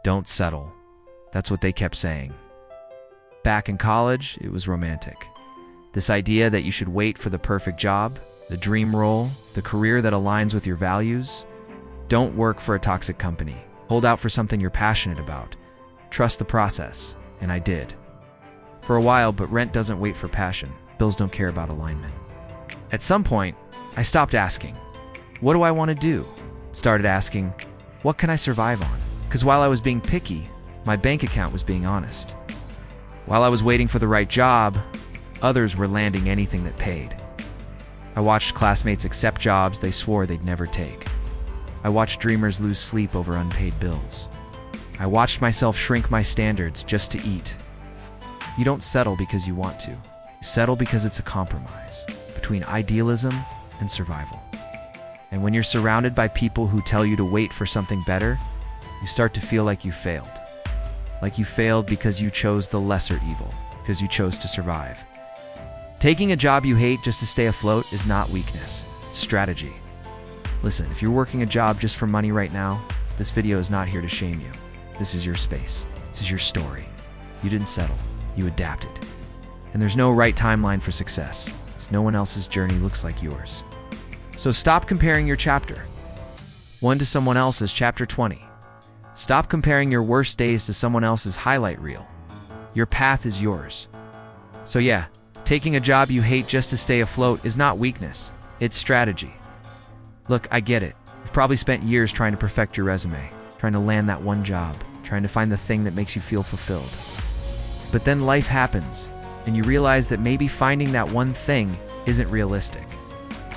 Don't settle. That's what they kept saying. Back in college, it was romantic. This idea that you should wait for the perfect job, the dream role, the career that aligns with your values. Don't work for a toxic company. Hold out for something you're passionate about. Trust the process, and I did. For a while, but rent doesn't wait for passion. Bills don't care about alignment. At some point, I stopped asking, what do I want to do? Started asking, what can I survive on? Because while I was being picky, my bank account was being honest. While I was waiting for the right job, others were landing anything that paid. I watched classmates accept jobs they swore they'd never take. I watched dreamers lose sleep over unpaid bills. I watched myself shrink my standards just to eat. You don't settle because you want to. You settle because it's a compromise between idealism and survival. And when you're surrounded by people who tell you to wait for something better, you start to feel like you failed. Like you failed because you chose the lesser evil, because you chose to survive. Taking a job you hate just to stay afloat is not weakness, it's strategy. Listen, if you're working a job just for money right now, this video is not here to shame you. This is your space. This is your story. You didn't settle. You adapted. And there's no right timeline for success. No one else's journey looks like yours. So stop comparing your chapter 1 to someone else's chapter 20. Stop comparing your worst days to someone else's highlight reel. Your path is yours. So yeah, taking a job you hate just to stay afloat is not weakness. It's strategy. Look, I get it. You've probably spent years trying to perfect your resume, trying to land that one job, trying to find the thing that makes you feel fulfilled. But then life happens, and you realize that maybe finding that one thing isn't realistic.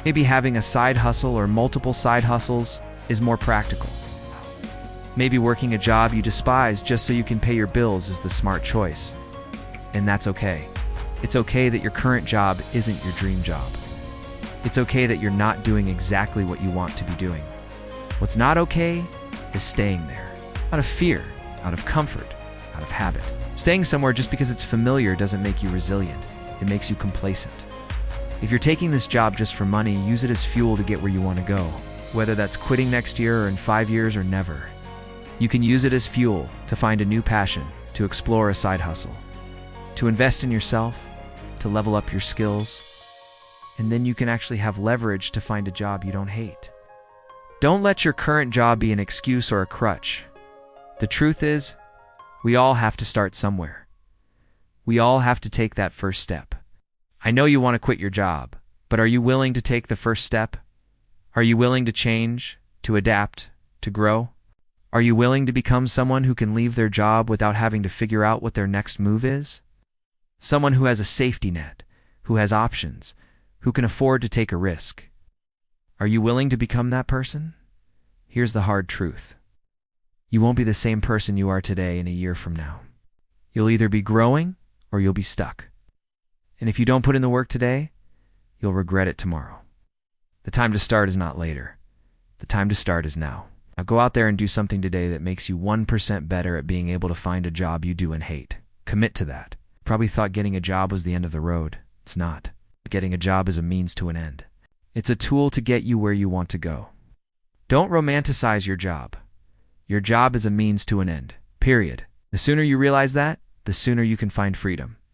Maybe having a side hustle or multiple side hustles is more practical. Maybe working a job you despise just so you can pay your bills is the smart choice. And that's okay. It's okay that your current job isn't your dream job. It's okay that you're not doing exactly what you want to be doing. What's not okay is staying there, out of fear, out of comfort, out of habit. Staying somewhere just because it's familiar doesn't make you resilient. It makes you complacent. If you're taking this job just for money, use it as fuel to get where you want to go, whether that's quitting next year or in 5 years or never. You can use it as fuel to find a new passion, to explore a side hustle, to invest in yourself, to level up your skills, and then you can actually have leverage to find a job you don't hate. Don't let your current job be an excuse or a crutch. The truth is, we all have to start somewhere. We all have to take that first step. I know you want to quit your job, but are you willing to take the first step? Are you willing to change, to adapt, to grow? Are you willing to become someone who can leave their job without having to figure out what their next move is? Someone who has a safety net, who has options, who can afford to take a risk. Are you willing to become that person? Here's the hard truth. You won't be the same person you are today in a year from now. You'll either be growing or you'll be stuck. And if you don't put in the work today, you'll regret it tomorrow. The time to start is not later. The time to start is now. Now go out there and do something today that makes you 1% better at being able to find a job you do and hate. Commit to that. Probably thought getting a job was the end of the road. It's not. Getting a job is a means to an end. It's a tool to get you where you want to go. Don't romanticize your job. Your job is a means to an end, period. The sooner you realize that, the sooner you can find freedom.